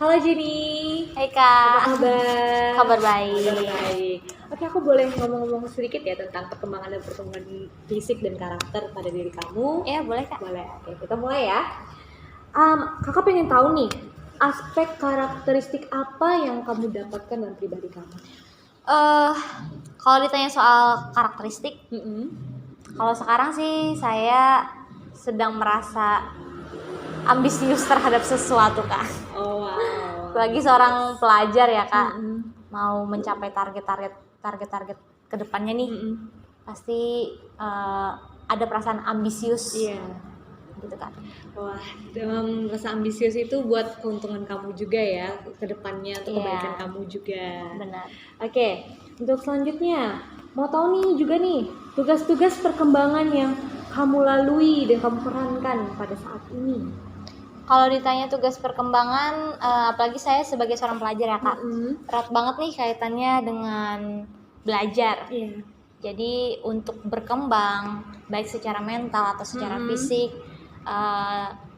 Halo Jenny. Hai Kak. Apa kabar? Kabar baik. Kabar baik. Oke, aku boleh ngomong-ngomong sedikit ya tentang perkembangan dan pertumbuhan fisik dan karakter pada diri kamu? Ya boleh Kak. Boleh. Oke, kita mulai ya. Kakak pengen tahu nih, aspek karakteristik apa yang kamu dapatkan dalam pribadi kamu? Kalau ditanya soal karakteristik, kalau sekarang sih saya sedang merasa ambisius terhadap sesuatu Kak. Oh wow. Lagi seorang pelajar ya Kak, mau mencapai target kedepannya nih, pasti ada perasaan ambisius. Iya. Gitu kan. Wah, rasa ambisius itu buat keuntungan kamu juga ya ke depannya, untuk kebaikan kamu juga. Benar. Oke, untuk selanjutnya mau tahu nih juga nih tugas-tugas perkembangan yang kamu lalui dan kamu perankan pada saat ini. Kalau ditanya tugas perkembangan, apalagi saya sebagai seorang pelajar ya Kak, erat banget nih kaitannya dengan belajar. Iya. Jadi untuk berkembang baik secara mental atau secara fisik,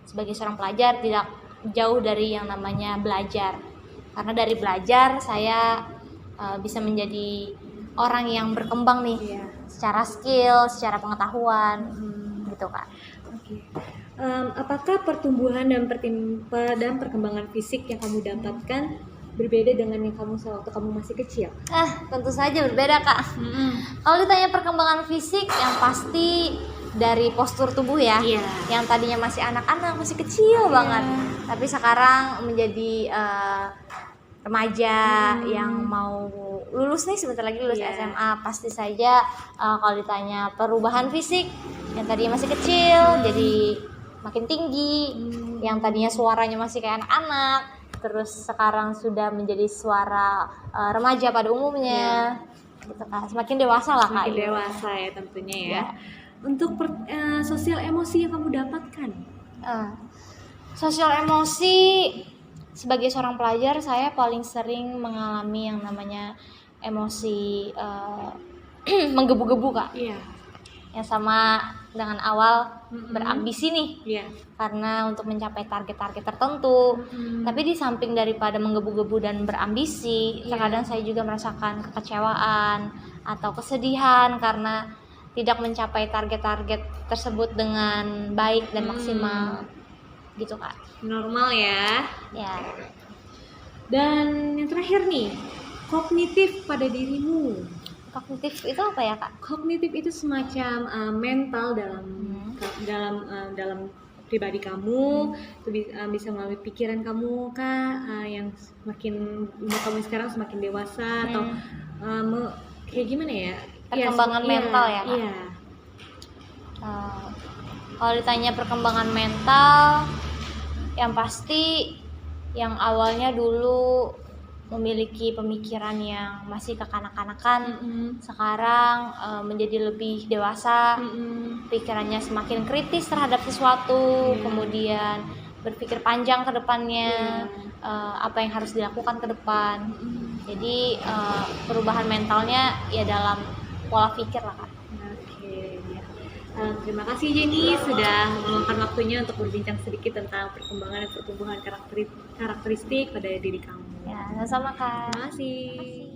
sebagai seorang pelajar tidak jauh dari yang namanya belajar. Karena dari belajar saya bisa menjadi orang yang berkembang nih, secara skill, secara pengetahuan, gitu Kak. Oke. Apakah pertumbuhan dan perkembangan fisik yang kamu dapatkan berbeda dengan yang kamu waktu kamu masih kecil? Tentu saja berbeda Kak. Kalau ditanya perkembangan fisik, yang pasti dari postur tubuh ya, yang tadinya masih anak-anak, masih kecil banget, tapi sekarang menjadi remaja yang mau lulus nih, sebentar lagi lulus SMA. Pasti saja kalau ditanya perubahan fisik, yang tadinya masih kecil jadi makin tinggi, yang tadinya suaranya masih kayak anak-anak terus sekarang sudah menjadi suara remaja pada umumnya. Gitu kan, semakin dewasa lah Kak. Semakin dewasa ya tentunya ya. Untuk sosial emosi yang kamu dapatkan? Sosial emosi, sebagai seorang pelajar saya paling sering mengalami yang namanya emosi menggebu-gebu Kak. Iya. Yang sama dengan awal berambisi nih, karena untuk mencapai target-target tertentu. Tapi di samping daripada menggebu-gebu dan berambisi, terkadang saya juga merasakan kekecewaan atau kesedihan karena tidak mencapai target-target tersebut dengan baik dan maksimal, gitu Kak. Normal ya. Ya. Dan yang terakhir nih, kognitif pada dirimu. Kognitif itu apa ya Kak? Kognitif itu semacam mental dalam pribadi kamu. Itu bisa melalui pikiran kamu Kak, yang semakin umur kamu sekarang semakin dewasa, atau kayak gimana ya? Perkembangan mental ya Kak? Iya. Kalau ditanya perkembangan mental, yang pasti yang awalnya dulu memiliki pemikiran yang masih kekanak-kanakan, sekarang menjadi lebih dewasa, pikirannya semakin kritis terhadap sesuatu, kemudian berpikir panjang ke depannya, apa yang harus dilakukan ke depan. Jadi perubahan mentalnya ya dalam pola pikir lah Kak. Oke, ya. Terima kasih Jenny sudah meluangkan waktunya untuk berbincang sedikit tentang perkembangan dan pertumbuhan karakteristik pada diri kamu. Ya, sama Kak. Terima kasih.